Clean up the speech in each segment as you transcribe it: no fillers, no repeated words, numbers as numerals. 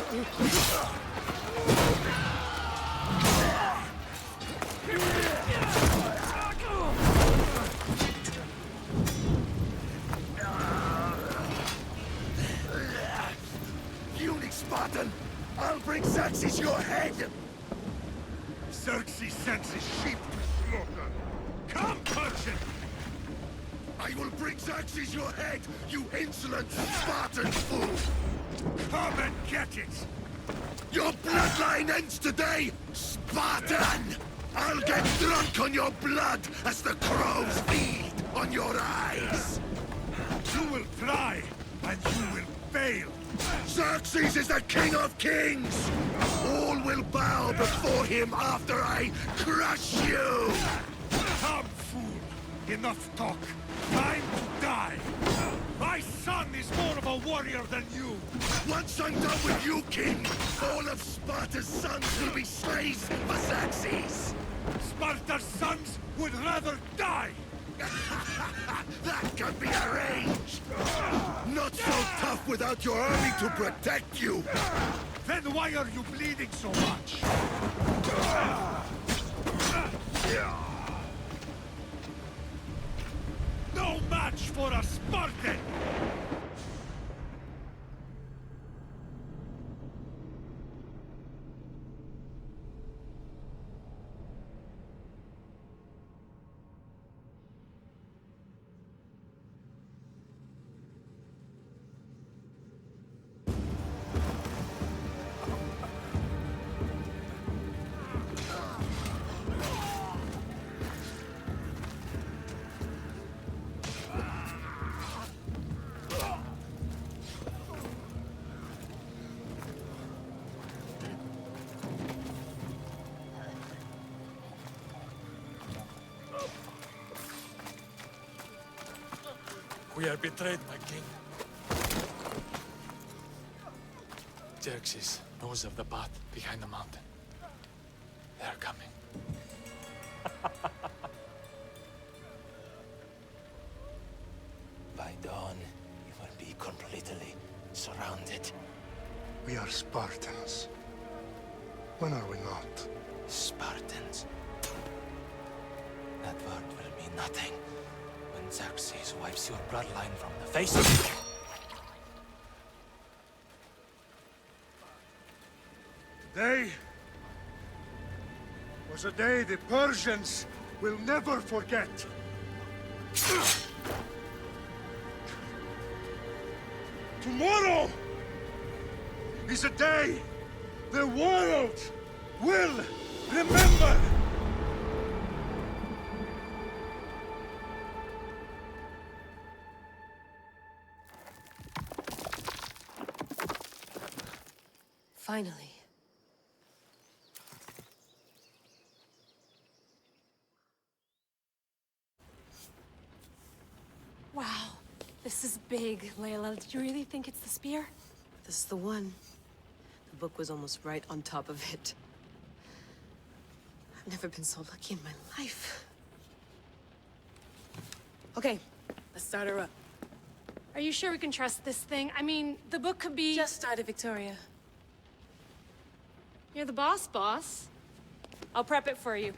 Puny Spartan! I'll bring Xerxes your head! Xerxes sends his sheep to slaughter. Come, Persian! I will bring Xerxes your head, you insolent Spartan fool! Come and get it! Your bloodline ends today, Spartan! I'll get drunk on your blood as the crows feed on your eyes! You will try, and you will fail! Xerxes is the king of kings! All will bow before him after I crush you! Come, fool! Enough talk! Time to die! My son is more of a warrior than you! Once I'm done with you, king, all of Sparta's sons will be slaves for Xerxes! Sparta's sons would rather die! That can be arranged! Not so tough without your army to protect you! Then why are you bleeding so much? No match for a Spartan! We are betrayed, my king. Xerxes knows of the path behind the mountain. They are coming. By dawn, you will be completely surrounded. We are Spartans. When are we not? Spartans. That word will mean nothing when Xerxes wipes your bloodline from the face of it. Today was a day the Persians will never forget. Tomorrow is a day the world will remember. Finally. Wow, this is big, Layla. Did you really think it's the spear? This is the one. The book was almost right on top of it. I've never been so lucky in my life. Okay, let's start her up. Are you sure we can trust this thing? I mean, the book could be... Just started, Victoria. You're the boss. I'll prep it for you.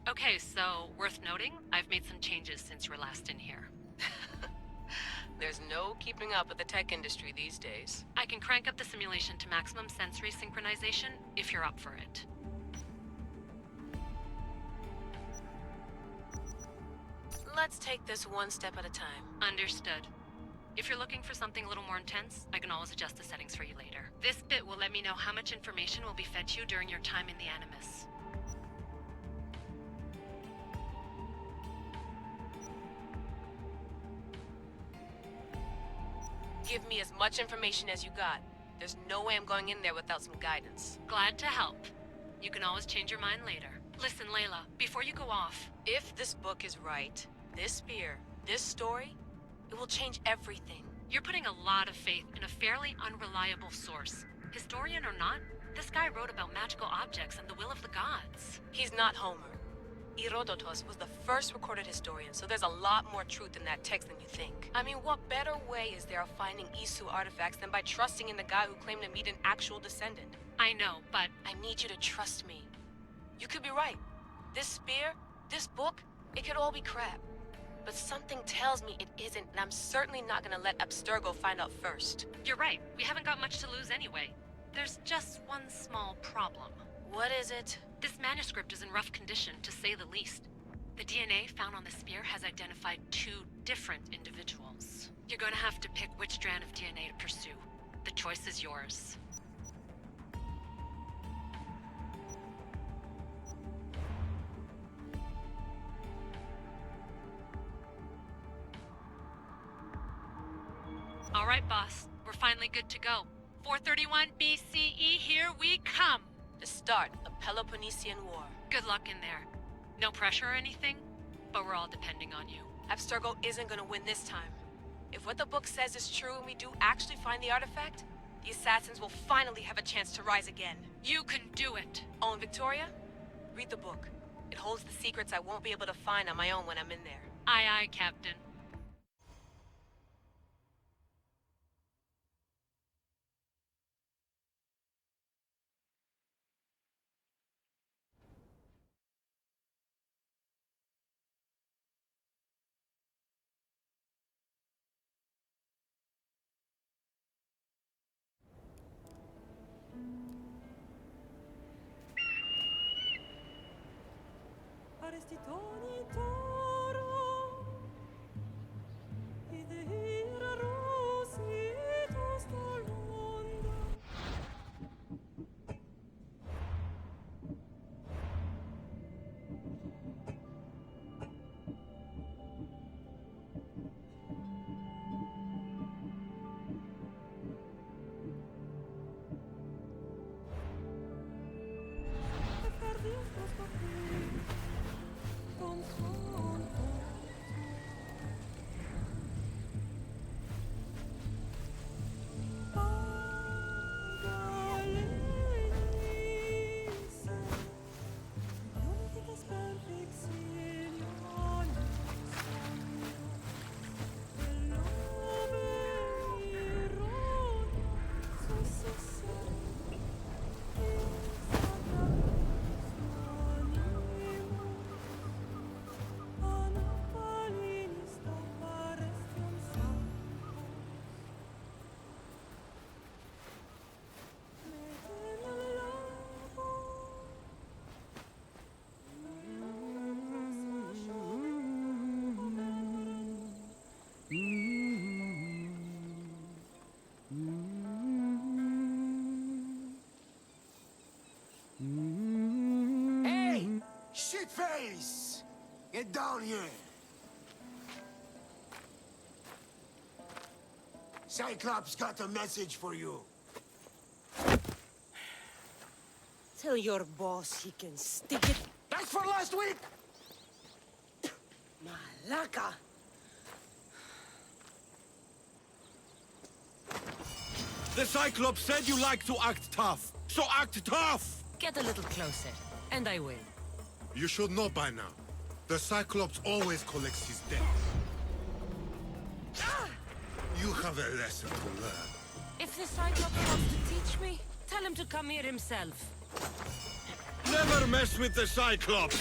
Okay, so worth noting, I've made some changes since you were last in here. There's no keeping up with the tech industry these days. I can crank up the simulation to maximum sensory synchronization if you're up for it. Let's take this one step at a time. Understood. If you're looking for something a little more intense, I can always adjust the settings for you later. This bit will let me know how much information will be fed to you during your time in the Animus. Give me as much information as you got. There's no way I'm going in there without some guidance. Glad to help. You can always change your mind later. Listen, Layla, before you go off... If this book is right, this spear, this story, it will change everything. You're putting a lot of faith in a fairly unreliable source. Historian or not, this guy wrote about magical objects and the will of the gods. He's not Homer. Herodotus was the first recorded historian, so there's a lot more truth in that text than you think. I mean, what better way is there of finding Isu artifacts than by trusting in the guy who claimed to meet an actual descendant? I know, but I need you to trust me. You could be right. This spear, this book, it could all be crap. But something tells me it isn't, and I'm certainly not gonna let Abstergo find out first. you're right. We haven't got much to lose anyway. There's just one small problem. What is it? This manuscript is in rough condition, to say the least. The DNA found on the spear has identified 2 different individuals. You're gonna have to pick which strand of DNA to pursue. The choice is yours. All right, boss. We're finally good to go. 431 BCE, here we come! The start of Peloponnesian War. Good luck in there. No pressure or anything, but we're all depending on you. Abstergo isn't gonna win this time. If what the book says is true and we do actually find the artifact, the assassins will finally have a chance to rise again. You can do it! Oh, and Victoria? Read the book. It holds the secrets I won't be able to find on my own when I'm in there. Aye, aye, Captain. Shitface! Get down here! Cyclops got a message for you. Tell your boss he can stick it. That's for last week! Malaka! The Cyclops said you like to act tough, so act tough! Get a little closer, and I will. You should know by now. The Cyclops always collects his debt. You have a lesson to learn. If the Cyclops wants to teach me, tell him to come here himself. Never mess with the Cyclops!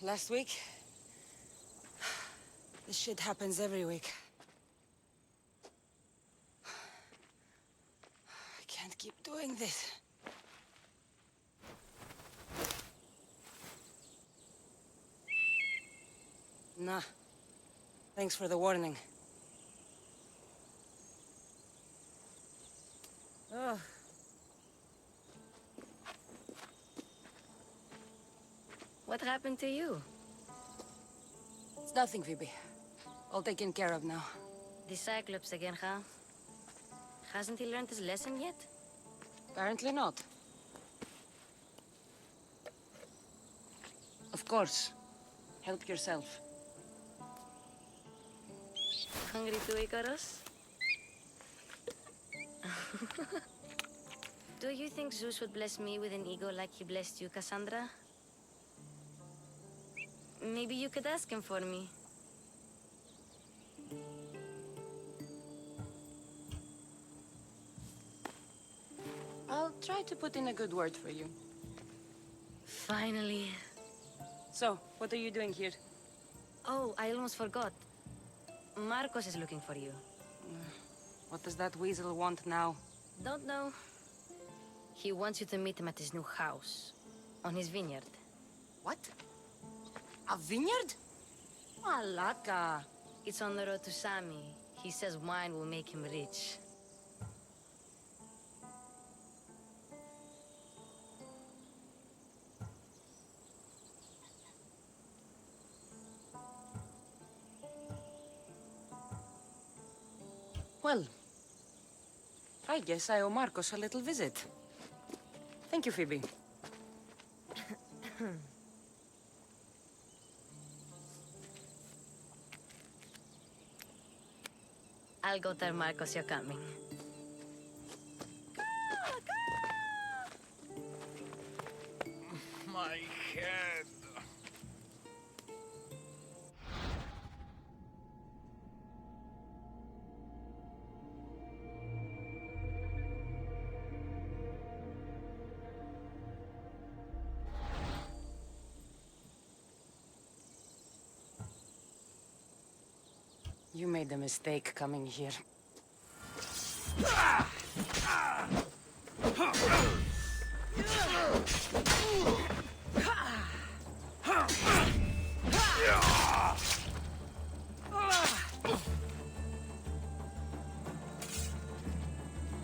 Last week? This shit happens every week. I can't keep doing this. Nah. Thanks for the warning. Ugh. What happened to you? It's nothing, Phoebe. All taken care of now. The Cyclops again, huh? Hasn't he learned his lesson yet? Apparently not. Of course. Help yourself. Hungry too, Icarus? Do you think Zeus would bless me with an ego like he blessed you, Cassandra? Maybe you could ask him for me. I'll try to put in a good word for you. Finally. So, what are you doing here? Oh, I almost forgot. Marcos is looking for you. What does that weasel want now? Don't know. He wants you to meet him at his new house. On his vineyard. What? A vineyard? Malaka. It's on the road to Sami. He says wine will make him rich. Well, I guess I owe Marcos a little visit. Thank you, Phoebe. I'll go tell Marcos you're coming. My head. You made a mistake coming here.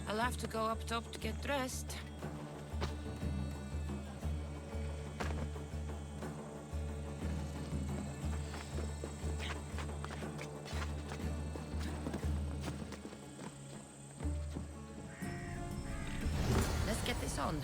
I'll have to go up top to get dressed. Let's get this on.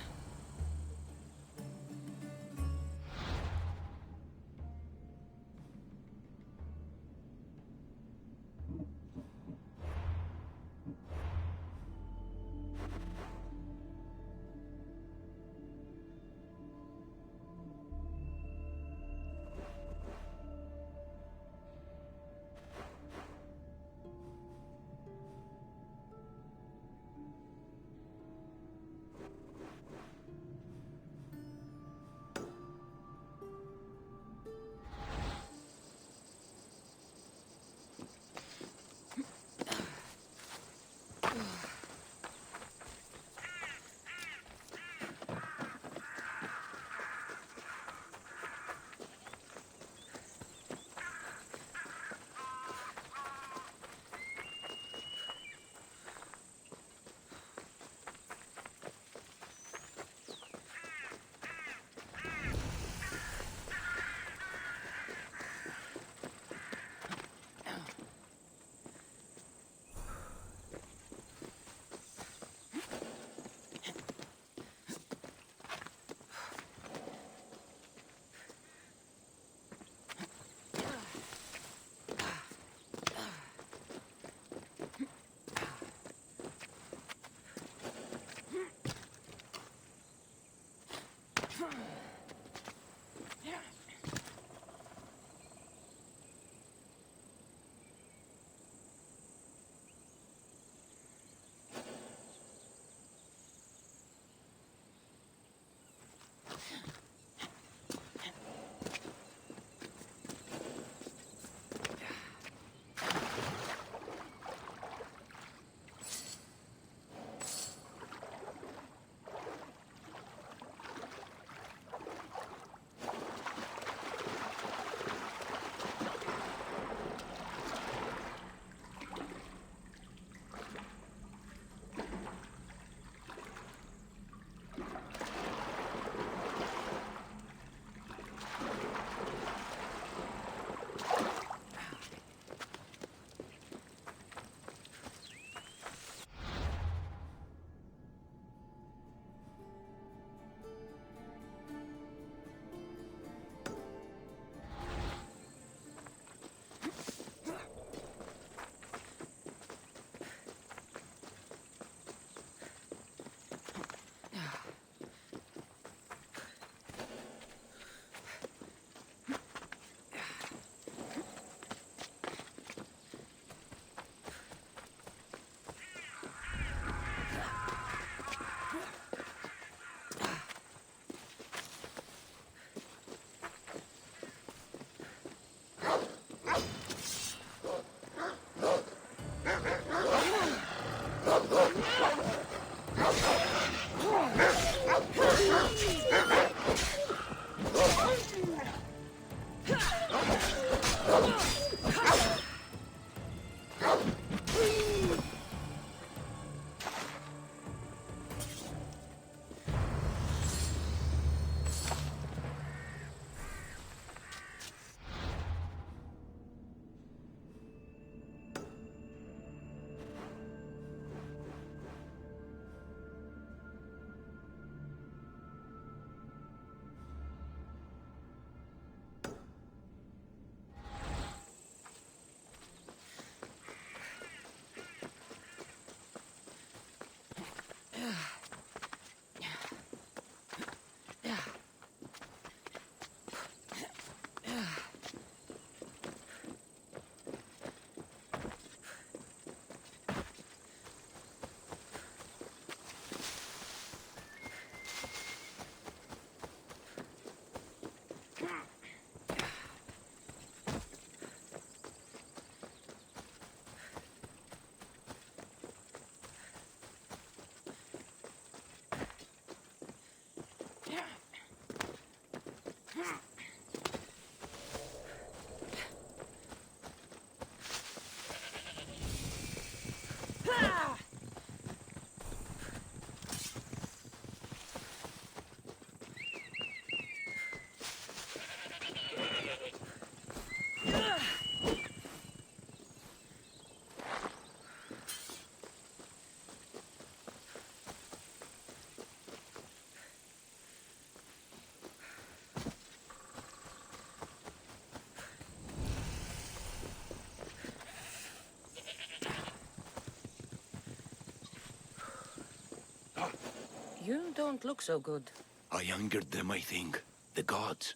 You don't look so good. I angered them, I think. The gods.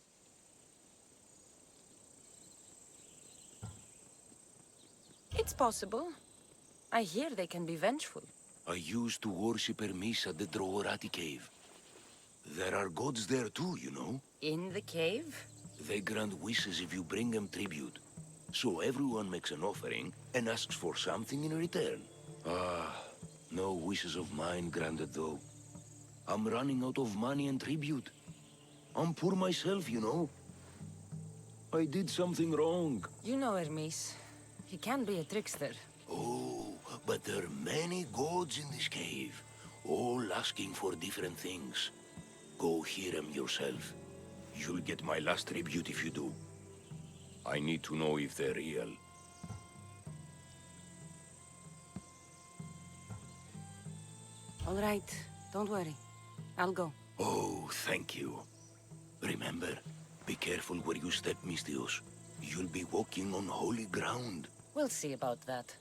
It's possible. I hear they can be vengeful. I used to worship Hermes at the Drogorati cave. There are gods there too, you know. In the cave? They grant wishes if you bring them tribute. So everyone makes an offering and asks for something in return. Ah, no wishes of mine granted though. I'm running out of money and tribute. I'm poor myself, you know. I did something wrong. You know Hermes. He can be a trickster. Oh, but there are many gods in this cave, all asking for different things. Go hear them yourself. You'll get my last tribute if you do. I need to know if they're real. All right, don't worry. I'll go. Oh, thank you. Remember, be careful where you step, Mistios. You'll be walking on holy ground. We'll see about that.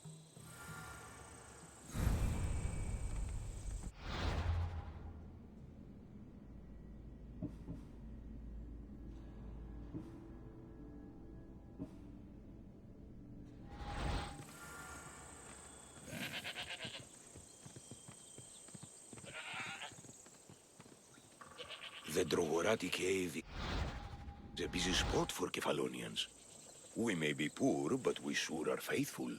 The Drogorati cave is a busy spot for Kefalonians. We may be poor, but we sure are faithful.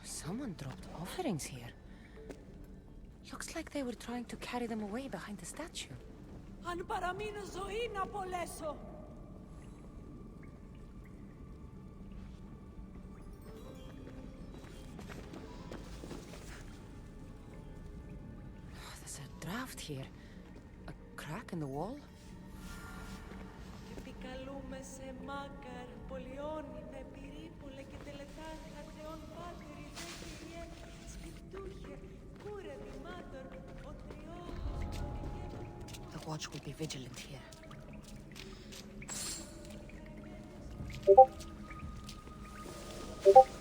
Someone dropped offerings here. Looks like they were trying to carry them away behind the statue. Αν παραμείνω ζωή να απολέσω. There's a draft here. A crack in the wall? Επικαλούμε σε μάκαρ, πολιώνει με πυρίπολε και τελετά χατεών πάκρι, δέκυριε, σπιτούχε, κούρε δημάτορ, ο τριώχος, The watch will be vigilant here. Bye.